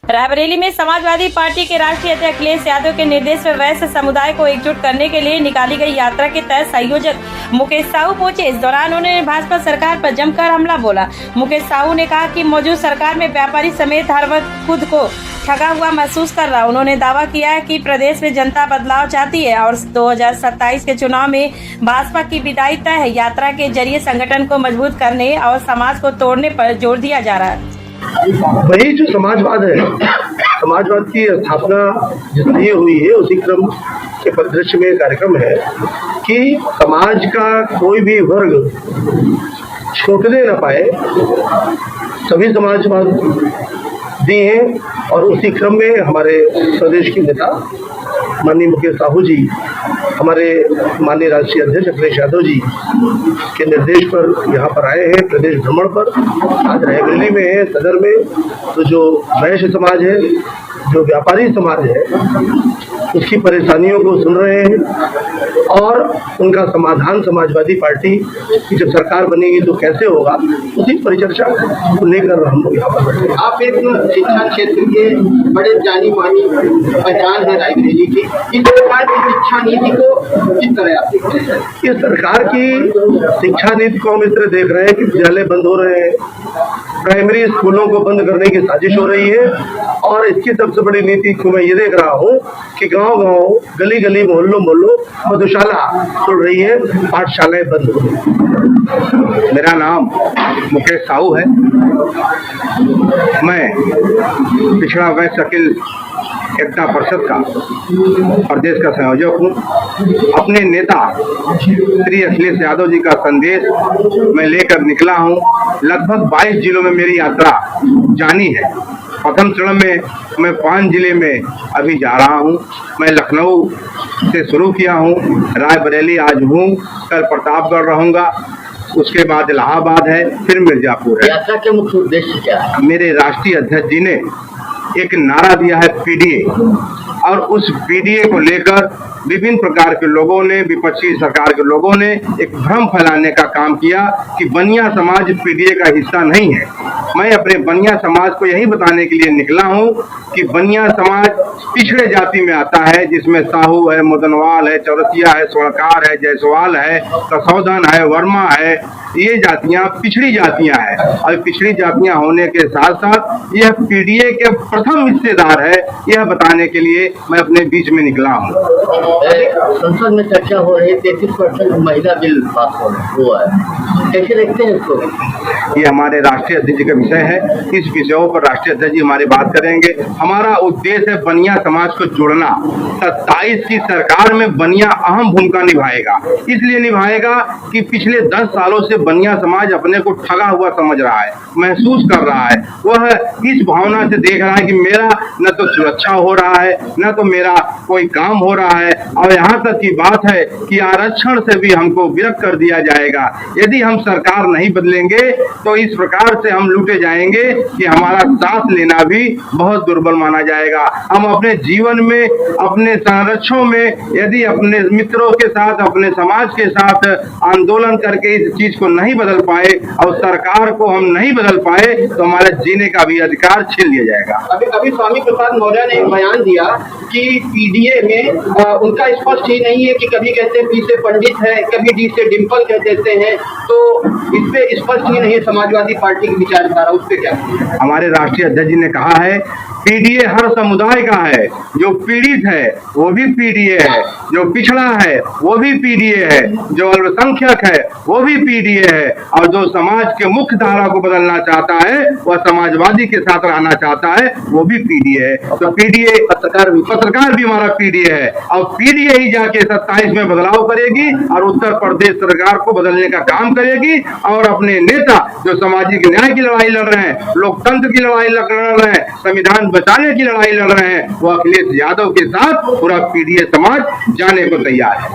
रायबरेली में समाजवादी पार्टी के राष्ट्रीय अध्यक्ष अखिलेश यादव के निर्देश में वैश्य समुदाय को एकजुट करने के लिए निकाली गई यात्रा के तहत संयोजक मुकेश साहू पहुंचे। इस दौरान उन्होंने भाजपा सरकार पर जमकर हमला बोला। मुकेश साहू ने कहा कि मौजूद सरकार में व्यापारी समेत हर वर्ग खुद को ठगा हुआ महसूस कर रहा। उन्होंने दावा किया है कि प्रदेश में जनता बदलाव चाहती है और 2027 के चुनाव में भाजपा की विदाई तय है। यात्रा के जरिए संगठन को मजबूत करने और समाज को तोड़ने पर जोर दिया जा रहा है। वही जो समाजवाद है, समाजवाद की स्थापना जिसलिए हुई है उसी क्रम के परिदृश्य में कार्यक्रम है कि समाज का कोई भी वर्ग छूटने न पाए, सभी समाजवाद दिए हैं। और उसी क्रम में हमारे प्रदेश के नेता माननीय मुकेश साहू जी, हमारे माननीय राष्ट्रीय अध्यक्ष अखिलेश यादव जी के निर्देश पर यहाँ पर आए हैं प्रदेश भ्रमण पर। आज रायबरेली में है, सदर में। तो जो वैश्य समाज है, जो व्यापारी समाज है, उसकी परेशानियों को सुन रहे हैं और उनका समाधान समाजवादी पार्टी की जब सरकार बनेगी तो कैसे होगा, उसी परिचर्चा को लेकर हम लोग यहाँ पर बैठे। आप एक शिक्षा क्षेत्र के बड़े जानी मानी पहचान है रायबरेली की। इस सरकार की शिक्षा नीति को किस तरह आप देखते हैं? इस सरकार की शिक्षा नीति को हम इस तरह देख रहे हैं कि विद्यालय बंद हो रहे हैं, प्राइमरी स्कूलों को बंद करने की साजिश हो रही है। और इसकी सबसे बड़ी नीति को मैं ये देख रहा हूँ कि गांव-गांव, गली-गली, मोहल्लों मधुशाला खुल रही है, पाठशालाएं बंद हो रही। मेरा नाम मुकेश साहू है। मैं पिछड़ा वैश्य अखिल एकता परिषद का प्रदेश का संयोजक हूँ। अपने नेता श्री अखिलेश यादव जी का संदेश मैं लेकर निकला हूँ। लगभग 22 जिलों में मेरी यात्रा जानी है। प्रथम चरण में मैं 5 जिले में अभी जा रहा हूँ। मैं लखनऊ से शुरू किया हूँ, रायबरेली आज हूँ, कल प्रतापगढ़ रहूँगा, उसके बाद इलाहाबाद है, फिर मिर्जापुर है। यात्रा के मुख्य उद्देश्य क्या है? मेरे राष्ट्रीय अध्यक्ष जी ने एक नारा दिया है पीडीए, और उस पीडीए को लेकर विभिन्न प्रकार के लोगों ने, विपक्षी सरकार के लोगों ने एक भ्रम फैलाने का काम किया कि बनिया समाज पीडीए का हिस्सा नहीं है। मैं अपने बनिया समाज को यही बताने के लिए निकला हूं कि बनिया समाज पिछड़े जाति में आता है, जिसमें साहू है, मुदनवाल है, चौरसिया है, स्वर्णकार है, जायसवाल है, कसौदन है, वर्मा है। ये जातियां पिछड़ी जातियां हैं और पिछड़ी जातियां होने के साथ साथ यह पीडीए के प्रथम हिस्सेदार है, यह बताने के लिए मैं अपने बीच में निकला हूँ। संसद में चर्चा हो रही है, 33% महिला बिल पास हुआ है, कैसे देखते हैं इसको? ये हमारे राष्ट्रीय अध्यक्ष का विषय है। इस विषयों पर राष्ट्रीय अध्यक्ष जी हमारी बात करेंगे। हमारा उद्देश्य है बनिया समाज को जोड़ना। 27 की सरकार में बनिया अहम भूमिका निभाएगा। इसलिए निभाएगा कि पिछले 10 सालों से बनिया समाज अपने को ठगा हुआ समझ रहा है, महसूस कर रहा है। वह इस भावना से देख रहा है कि मेरा न तो सुरक्षा हो रहा है, न तो मेरा कोई काम हो रहा है, और यहाँ तक की बात है कि आरक्षण से भी हमको विरक्त कर दिया जाएगा। यदि हम सरकार नहीं बदलेंगे तो इस प्रकार से हम लूटे जाएंगे कि हमारा सांस लेना भी बहुत दुर्बल माना जाएगा। हम अपने जीवन में, अपने संरक्षण में यदि अपने मित्रों के साथ, अपने समाज के साथ आंदोलन करके इस चीज को नहीं बदल पाए और सरकार को हम नहीं बदल पाए तो हमारे जीने का भी अधिकार छीन लिया जाएगा। अभी स्वामी प्रसाद मौर्य ने एक बयान दिया कि पीडीए में उनका स्पष्ट ही नहीं है कि कभी कहते पी से पंडित है, कभी डी से डिम्पल कह देते हैं, तो इस पे स्पष्ट ही नहीं है समाजवादी पार्टी की विचारधारा। उस पे क्या? हमारे राष्ट्रीय अध्यक्ष जी ने कहा है पीडीए हर समुदाय का है। जो पीड़ित है वो भी पीडीए है, जो पिछड़ा है वो भी पीडीए है, जो अल्पसंख्यक है वो भी पीडीए है, और जो समाज के मुख्य धारा को बदलना चाहता है, वह समाजवादी के साथ रहना चाहता है, वो भी पीडीए है। तो पीडीए पत्रकार भी हमारा पीडीए है, और पीडीए ही जाके 27 में बदलाव करेगी और उत्तर प्रदेश सरकार को बदलने का काम करेगी। और अपने नेता जो सामाजिक न्याय की लड़ाई लड़ रहे हैं, लोकतंत्र की लड़ाई लड़ रहे हैं, संविधान बचाने की लड़ाई लड़ रहे हैं, वो अखिलेश यादव के साथ पूरा पीडीए समाज जाने को तैयार है।